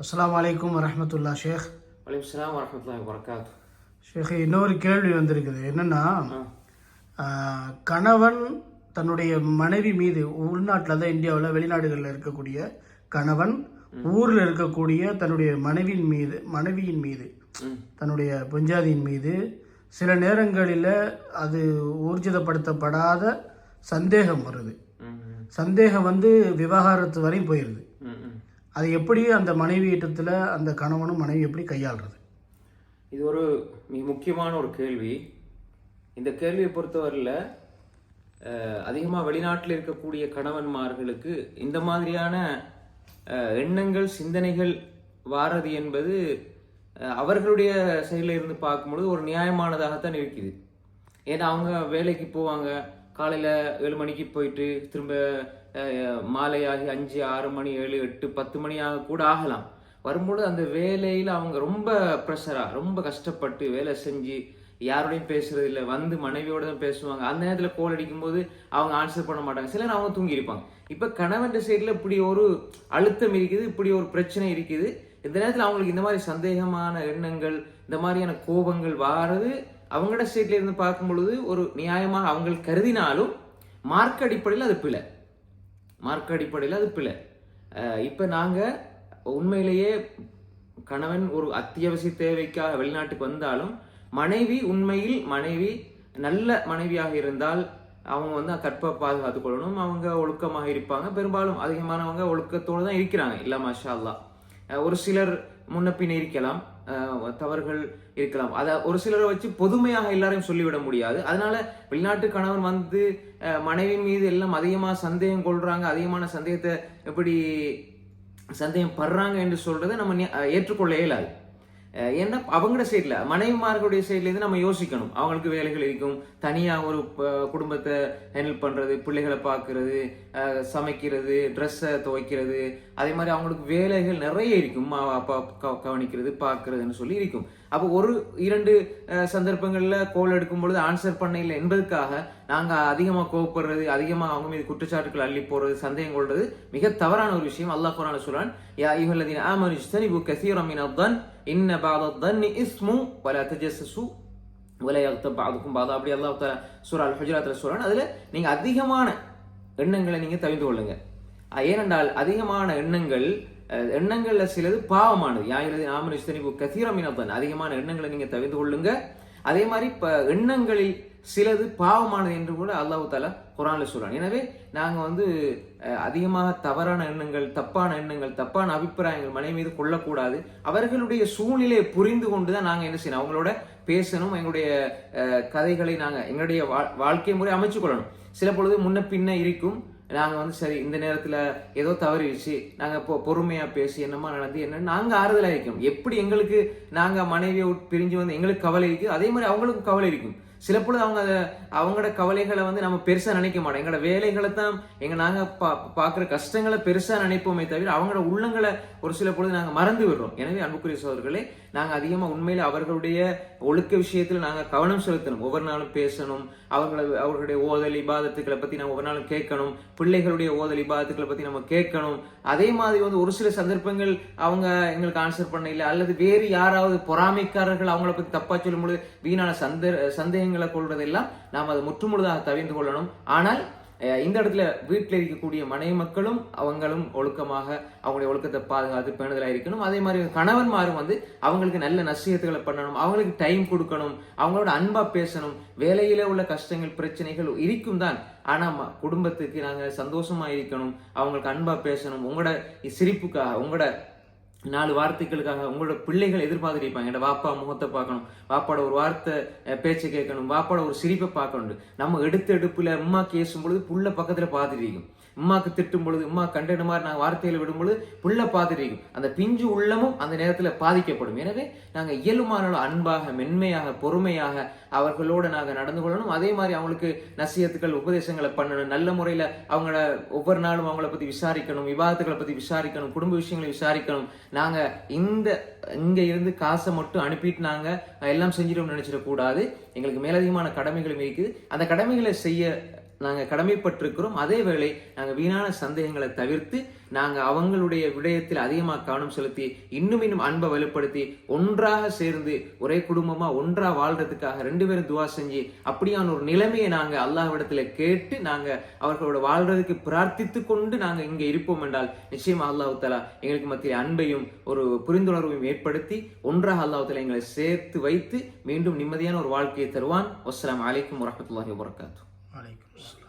அஸ்ஸலாமு அலைக்கும் வரஹ்மத்துல்லாஹ் ஷேக். வலைக்கும் ஸலாம் வரஹ்மத்துல்லாஹி வபரகாத்துஹு. ஷேக், இன்னொரு கேள்வி வந்திருக்குது. என்னென்னா, கணவன் தன்னுடைய மனைவி மீது, உள்நாட்டில் தான், இந்தியாவில் வெளிநாடுகளில் இருக்கக்கூடிய கணவன் ஊரில் இருக்கக்கூடிய தன்னுடைய மனைவியின் மீது தன்னுடைய பஞ்சாதியின் மீது சில நேரங்களில் அது ஊர்ஜிதப்படுத்தப்படாத சந்தேகம் வருது. சந்தேகம் விவாகரத்து வரையும் போயிடுது. அது எப்படி அந்த மனைவியிடத்தில் அந்த கணவனும் மனைவி எப்படி கையாளுறது? இது ஒரு மிக முக்கியமான ஒரு கேள்வி. இந்த கேள்வியை பொறுத்தவரையில் அதிகமாக வெளிநாட்டில் இருக்கக்கூடிய கணவன்மார்களுக்கு இந்த மாதிரியான எண்ணங்கள் சிந்தனைகள் வாரது என்பது அவர்களுடைய சைடில் இருந்து பார்க்கும்பொழுது ஒரு நியாயமானதாகத்தான் இருக்குது. ஏன்னா அவங்க வேலைக்கு போவாங்க, காலையில் 7 மணிக்கு போயிட்டு திரும்ப மாலையாகி 5, 6 மணி, 7, 8, 10 மணி கூட ஆகலாம். வரும்போது அந்த வேலையில் அவங்க ரொம்ப ப்ரெஷராக ரொம்ப கஷ்டப்பட்டு வேலை செஞ்சு யாரோடையும் பேசுறது இல்லை, மனைவியோட தான் பேசுவாங்க. அந்த நேரத்தில் கோல் அடிக்கும்போது அவங்க ஆன்சர் பண்ண மாட்டாங்க, சிலர் அவங்க தூங்கியிருப்பாங்க. இப்போ கணவன் சைடில் இப்படி ஒரு அழுத்தம் இருக்குது, இப்படி ஒரு பிரச்சனை இருக்குது. இந்த நேரத்தில் அவங்களுக்கு இந்த மாதிரி சந்தேகமான எண்ணங்கள், இந்த மாதிரியான கோபங்கள் வாரது அவங்களோட சைட்ல இருந்து பார்க்கும் பொழுது ஒரு நியாயமாக அவங்க கருதினாலும் மார்க் அடிப்படையில் அது பிழை. இப்போ நாங்கள் உண்மையிலேயே கணவன் ஒரு அத்தியாவசிய தேவைக்காக வெளிநாட்டுக்கு வந்தாலும் மனைவி நல்ல மனைவியாக இருந்தால் அவங்க கற்பை பாதுகாத்து கொள்ளணும், அவங்க ஒழுக்கமாக இருப்பாங்க. பெரும்பாலும் அதிகமானவங்க ஒழுக்கத்தோடு தான் இருக்கிறாங்க, இல்லை மாஷா அல்லாஹ். ஒரு சிலர் முன்ன பின்ன இருக்கலாம், தவறுகள் இருக்கலாம். அதை ஒரு சிலரை வச்சு பொதுமையாக எல்லாரையும் சொல்லிவிட முடியாது. அதனால வெளிநாட்டு கணவன் மனைவி மீது எல்லாம் அதிகமாக சந்தேகம் கொள்றாங்க, அதிகமான சந்தேகத்தை எப்படி சந்தேகம் படுறாங்க என்று சொல்றதை நம்ம ஏற்றுக்கொள்ள இயலாது. ஏன்னா அவங்களோட சைட்ல, மனைவிமார்களுடைய சைட்ல இருந்து நம்ம யோசிக்கணும். அவங்களுக்கு வேலைகள் இருக்கும், தனியாக ஒரு குடும்பத்தை ஹேண்டில் பண்றது, பிள்ளைகளை பார்க்கறது, சமைக்கிறது, ட்ரெஸ்ஸை துவைக்கிறது, அதே மாதிரி அவங்களுக்கு வேலைகள் நிறைய இருக்கும், அப்பா கவனிக்கிறது பார்க்கறதுன்னு சொல்லி இருக்கும். அப்போ 1-2 சந்தர்ப்பங்களில் கோல் எடுக்கும் பொழுது ஆன்சர் பண்ண இல்லை என்பதற்காக நாங்கள் அதிகமாக கோவப்படுறது, அதிகமாக அவங்க மீது குற்றச்சாட்டுகள் அள்ளி போடுறது, சந்தேகம் கொள்றது மிக தவறான ஒரு விஷயம். அல்லாஹ் குர்ஆன்ல சொல்றான், யா அய்யுஹல்லதீன ஆமனு இஜ்தனிபு கஸீரம் மினத்-தன் இன்ன பஅத-த்-தன்னி இஸ்மு வலா தஜஸ்ஸஸு வலா யக்தப் பஅதுக்கும் பஅதா. அப்படி அல்லாஹ் தஆலா சூரா அல்-ஹுஜராத்ல சொல்றான். அதுல நீங்க அதிகமான எண்ணங்களை நீங்க தவிர்த்து கொள்ளுங்க. ஏனென்றால் அதிகமான எண்ணங்கள்ல சிலது பாவமானது. யாயிரதி ஆமனு இஜ்தனிபு கஸீரம் மினத்-தன், அதிகமான எண்ணங்களை நீங்க தவிர்த்து கொள்ளுங்க. அதே மாதிரி எண்ணங்களில் சிலது பாவமானது என்று கூட அல்லாஹ் தஆலா குர்ஆன்ல சொல்றான். எனவே நாங்க அதிகமாக தவறான எண்ணங்கள், தப்பான எண்ணங்கள், தப்பான அபிப்பிராயங்கள் மனைவி மீது கொள்ளக்கூடாது. அவர்களுடைய சூழ்நிலையை புரிந்து கொண்டுதான் நாங்க என்ன செய்யணும், அவங்களோட பேசணும். எங்களுடைய கதைகளை நாங்க எங்களுடைய வாழ்க்கை முறை அமைச்சு கொள்ளணும். சில பொழுது முன்ன பின்ன இருக்கும், நாங்க சரி இந்த நேரத்துல ஏதோ தவறிடுச்சு, நாங்க பொறுமையா பேசி என்னமா நடந்து என்ன நாங்க ஆறுதலா இருக்கணும். எப்படி எங்களுக்கு நாங்க மனைவியை பிரிஞ்சு எங்களுக்கு கவலை இருக்கு, அதே மாதிரி அவங்களுக்கும் கவலை இருக்கும். சில பொழுது அவங்களோட கவலைகளை நம்ம பெருசா நினைக்க மாட்டோம். எங்களோட வேலைகளை தான் நாங்க பாக்குற கஷ்டங்களை பெருசா நினைப்போமே தவிர அவங்களோட உள்ளங்களை ஒரு சில பொழுது நாங்க மறந்து விடுறோம். எனவே அன்புக்குரிய சகோதரர்களே, நாங்க அதிகமா உண்மையில அவர்களுடைய ஒழுக்க விஷயத்துல நாங்க கவனம் செலுத்தணும். ஒவ்வொரு நாளும் பேசணும், அவர்களுடைய ஓதல் இபாதத்துக்களை பத்தி நம்ம ஒவ்வொரு நாளும் கேட்கணும், பிள்ளைகளுடைய ஓதல் இபாதத்துக்களை பத்தி நம்ம கேட்கணும். அதே மாதிரி ஒரு சில சந்தர்ப்பங்கள் அவங்க எங்களுக்கு ஆன்சர் பண்ண இல்லை, அல்லது வேறு யாராவது பொறாமைக்காரர்கள் அவங்கள பத்தி தப்பா சொல்லும் பொழுது வீணான சந்தேகங்களை கொள்வதெல்லாம் நாம் அதை முற்றுமுழுதாக தவிர்த்து கொள்ளணும். ஆனால் இந்த இடத்துல வீட்டில் இருக்கக்கூடிய மனைவி மக்களும் அவங்களும் ஒழுக்கமாக அவங்களுடைய ஒழுக்கத்தை பாதுகாத்து பேணுதலாக இருக்கணும். அதே மாதிரி கணவன்மாரும் அவங்களுக்கு நல்ல நசிஹத்துகளை பண்ணணும், அவங்களுக்கு டைம் கொடுக்கணும், அவங்களோட அன்பா பேசணும். வேலையில உள்ள கஷ்டங்கள் பிரச்சனைகள் இருக்கும் தான், ஆனா குடும்பத்துக்கு நாங்க சந்தோஷமா இருக்கணும், அவங்களுக்கு அன்பா பேசணும். உங்களோட சிரிப்புக்காக, உங்களோட 4 வார்த்தைகளுக்காக உங்களோட பிள்ளைகள் எதிர்பார்த்துருப்பாங்க. என் வாப்பா முகத்தை பார்க்கணும், வாப்பாட ஒரு வார்த்தை பேச்சை கேட்கணும், வாப்பாட ஒரு சிரிப்பை பார்க்கணும். நம்ம எடுப்புல அம்மா கேசும் பொழுது புள்ள பக்கத்துல பார்த்துட்டு இருக்கும், அம்மாக்கு திட்டும் பொழுது, அம்மா கண்டன மாதிரி நாங்கள் வார்த்தைகளை விடும் பொழுது புள்ள பார்த்துட்டு இருக்கும். அந்த பிஞ்சு உள்ளமும் அந்த நேரத்துல பாதிக்கப்படும். எனவே நாங்க இயலுமான அன்பாக, மென்மையாக, பொறுமையாக அவர்களோட நாங்க நடந்து கொள்ளணும். அதே மாதிரி அவங்களுக்கு நசியத்துக்கள், உபதேசங்களை பண்ணணும். நல்ல முறையில அவங்கள ஒவ்வொரு நாளும் அவங்கள பத்தி விசாரிக்கணும், விவாதத்துக்களை பத்தி விசாரிக்கணும், குடும்ப விஷயங்களை விசாரிக்கணும். நாங்க இங்க இருந்து காசை மட்டும் அனுப்பிட்டு நாங்க எல்லாம் செஞ்சிடும் நினைச்சிடக்கூடாது. எங்களுக்கு மேலதிகமான கடமைகளும் இருக்குது. அந்த கடமைகளை செய்ய நாங்கள் கடமைப்பட்டிருக்கிறோம். அதே வேளை நாங்கள் வீணான சந்தேகங்களை தவிர்த்து நாங்கள் அவங்களுடைய விடயத்தில் அதிகமாக கவனம் செலுத்தி இன்னும் அன்பை வலுப்படுத்தி ஒன்றாக சேர்ந்து ஒரே குடும்பமா ஒன்றா வாழ்றதுக்காக 2 பேரும் துவா செஞ்சு அப்படியான ஒரு நிலைமையை நாங்கள் அல்லாஹ்விடத்துல கேட்டு நாங்கள் அவர்களோட வாழ்றதுக்கு பிரார்த்தித்து கொண்டு நாங்கள் இங்கே இருப்போம் என்றால் நிச்சயமா அல்லாஹ் தஆலா எங்களுக்கு மத்திய அன்பையும் ஒரு புரிந்துணர்வையும் ஏற்படுத்தி ஒன்றாக அல்லாஹ் தஆலா எங்களை சேர்த்து வைத்து மீண்டும் நிம்மதியான ஒரு வாழ்க்கையை தருவான். அஸ்ஸலாமு அலைக்கும் வரஹ்மத்துல்லாஹி வபரகாத்துஹு. வலைக்கும் அஸ்ஸலாம்.